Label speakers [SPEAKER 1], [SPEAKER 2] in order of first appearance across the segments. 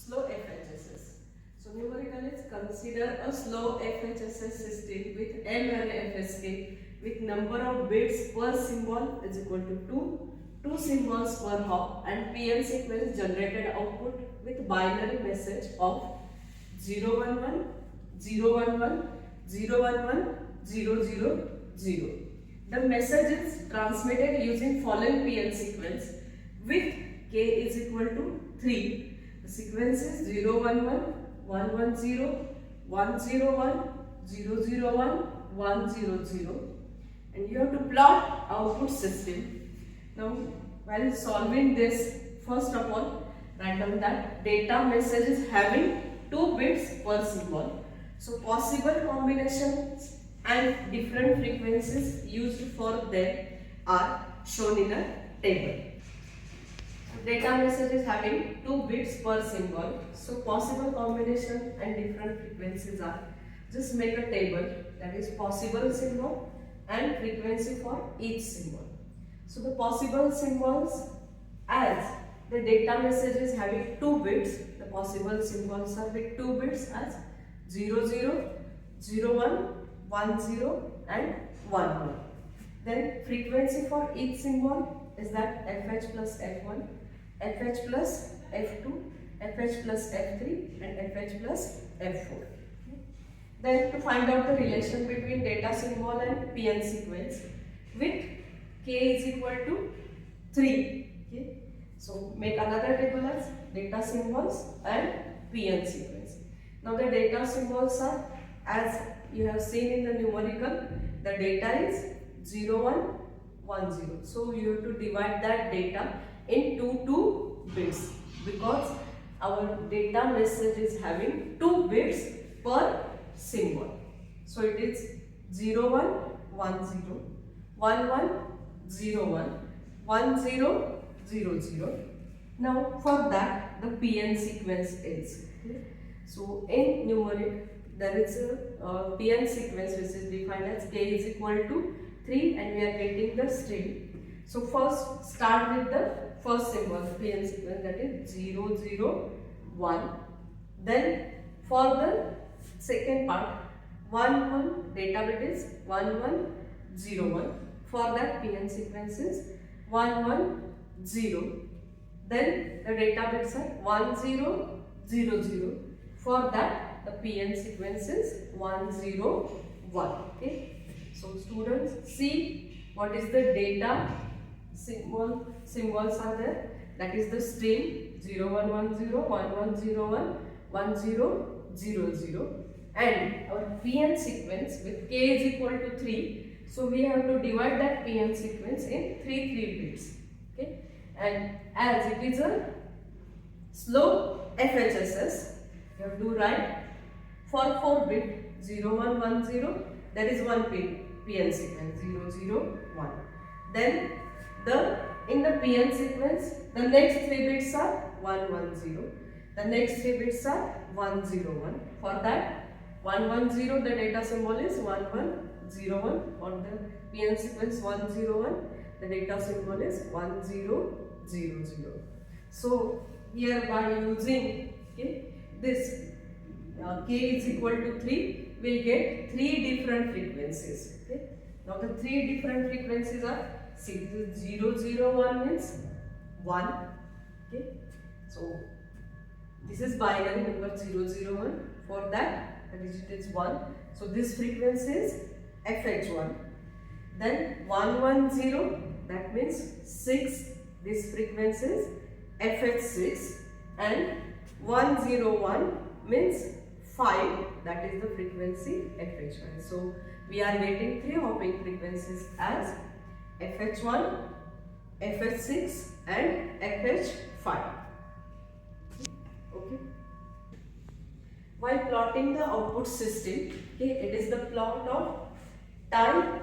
[SPEAKER 1] slow FHSS. So numerical is consider a slow FHSS system with M and FSK with number of bits per symbol is equal to 2 symbols per hop, and PN sequence generated output with binary message of 011, 011, 011, 000. The message is transmitted using following PN sequence with K is equal to 3. The sequence is 011, 110, 101, 001, 100, and you have to plot output system. Now while solving this, first of all write down that data message is having 2 bits per symbol. So possible combinations and different frequencies used for them are shown in a table. Data message is having 2 bits per symbol. So possible combination and different frequencies are, just make a table, that is possible symbol and frequency for each symbol. So the possible symbols, as the data message is having 2 bits, the possible symbols are with 2 bits as 00, 01, 10 and 11. Then frequency for each symbol is that FH plus F1, FH plus F2, FH plus F3 and FH plus F4. Then to find out the relation between data symbol and PN sequence with K is equal to 3. Okay. So make another table as data symbols and PN sequence. Now the data symbols are, as you have seen in the numerical, the data is 0110. So you have to divide that data into 2 bits because our data message is having 2 bits per symbol. So it is 0110, 1101, 1000. Now for that the PN sequence is. So in numeric there is a PN sequence which is defined as K is equal to 3 and we are getting the string. So first start with the first symbol, the PN sequence, that is 001. Then for the second part, 11 data bit is 1101. For that PN sequence is 110. Then the data bits are 1000. For that the PN sequence is 101. Okay. So students, see what is the data symbols are there. That is the string 0110, 1101, 1000, and our PN sequence with K is equal to 3. So we have to divide that PN sequence in 3 bits. Okay. And as it is a slow FHSS, you have to write for 4 bit 0110, that is 1 PN sequence 001. Then in the PN sequence the next 3 bits are 110, the next 3 bits are 101. For that 110 the data symbol is 1101. For the PN sequence 101 the data symbol is 1000. So here by using this K is equal to 3, we will get 3 different frequencies. Okay. Now the 3 different frequencies are, see, this 001 means 1. Okay. So this is binary number 001. For that the digit is 1. So this frequency is FH1. Then 110, that means 6. This frequency is FH6, and 101 means 5, that is the frequency FH1. So we are getting 3 hopping frequencies as FH1, FH6 and FH5. Okay. While plotting the output system, it is the plot of time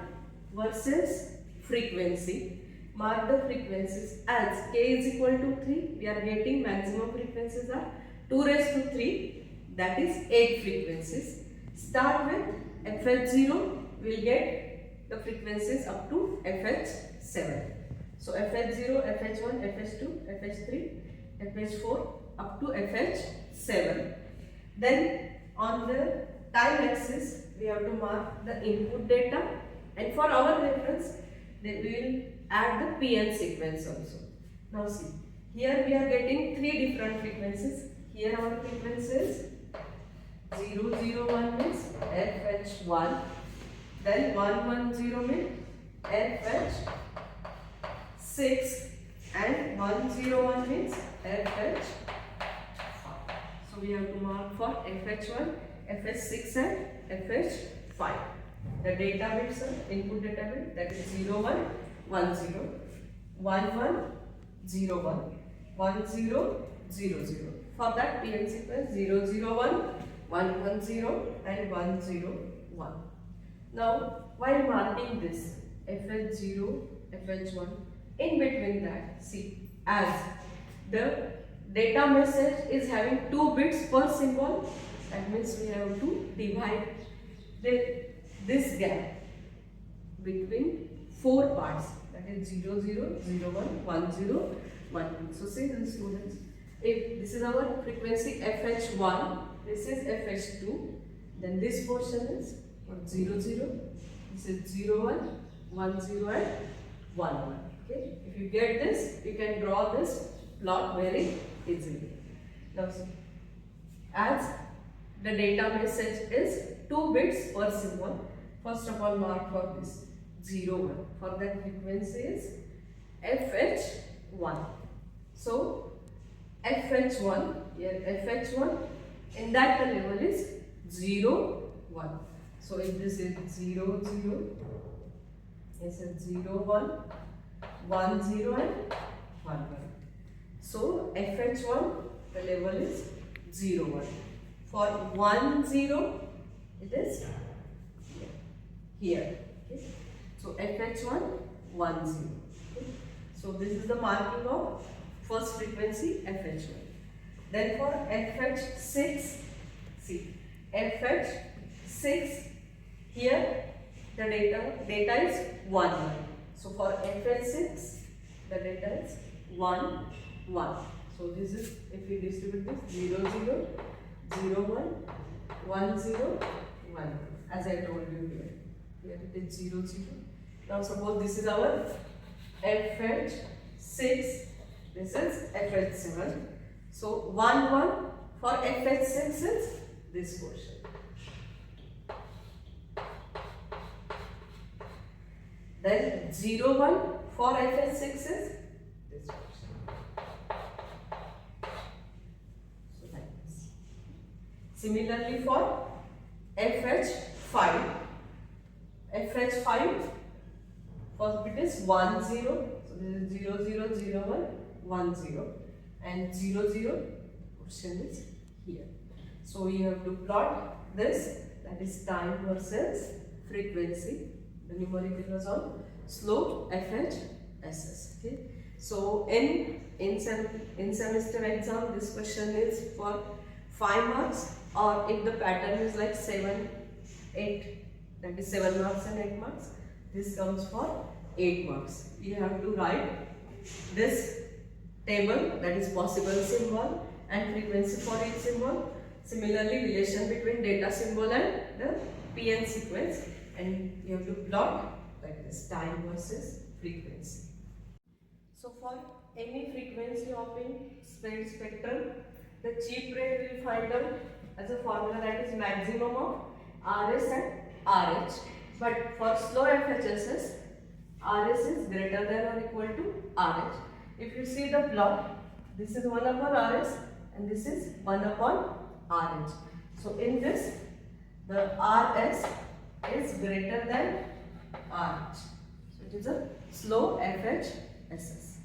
[SPEAKER 1] versus frequency. Mark the frequencies as K is equal to 3. We are getting maximum frequencies are 2 raised to 3, that is 8 frequencies. Start with FH0, we will get the frequencies up to FH7. So FH0, FH1, FH2, FH3, FH4 up to FH7. 7. Then on the time axis we have to mark the input data, and for our reference then we will add the PN sequence also. Now see, here we are getting 3 different frequencies. Here our frequency is 001 means FH1, then 110 means FH6, and 101 means FH5. So we have to mark for FH1, FH6 and FH5. The data bits are input data bit, that is 01, 10, 11, 01, 10, 00. For that PN sequence 001, 110 and 101. Now while marking this FH0, FH1, in between that, see, as the data message is having 2 bits per symbol, that means we have to divide this gap between 4 parts, that is 00, 01, 10, 12. So see the students, if this is our frequency FH1, this is FH2, then this portion is 00, this is 01, 10 and 11. Okay, if you get this, you can draw this plot very easily. Now see, as the data message is 2 bits per symbol, first of all mark for this 01. For that frequency is FH1. So FH1, here FH1, in that the level is 0, 1. So if this is 0, 0, this is 0, 1, 1, 0 and 1, 1. So FH1, the level is 0, 1. For 1, 0, it is here. Okay. So FH1, 1, 0. Okay. So this is the marking of first frequency FH1. Then for FH6, see, FH6, here the data is 1, 1. So for FH6, the data is 1, 1. So this is, if we distribute this, 0, 0, 0, 1, 1, 0, 1, as I told you here. Here it is 0, 0. Now suppose this is our FH6, this is FH7. So 1, 1 for FH6 is this portion. Then 0, 1 for FH6 is this portion. So like this. Similarly for FH5. FH5, first bit is 1, 0. So this is 0, 0, 0, 1, 1, 0. And 0, 0 portion is here. So you have to plot this, that is time versus frequency. The numerical was on slope FHSS. Okay. So in semester exam, this question is for 5 marks, or if the pattern is like 7, 8, that is 7 marks and 8 marks, this comes for 8 marks. You have to write this table, that is possible symbol and frequency for each symbol. Similarly, relation between data symbol and the PN sequence, and you have to plot like this, time versus frequency. So for any frequency of a spread spectrum, the cheap rate will find out as a formula, that is maximum of RS and RH. But for slow FHSS, RS is greater than or equal to RH. If you see the plot, this is 1 upon RS and this is 1 upon RH. So in this, the RS is greater than RH. So it is a slow FHSS.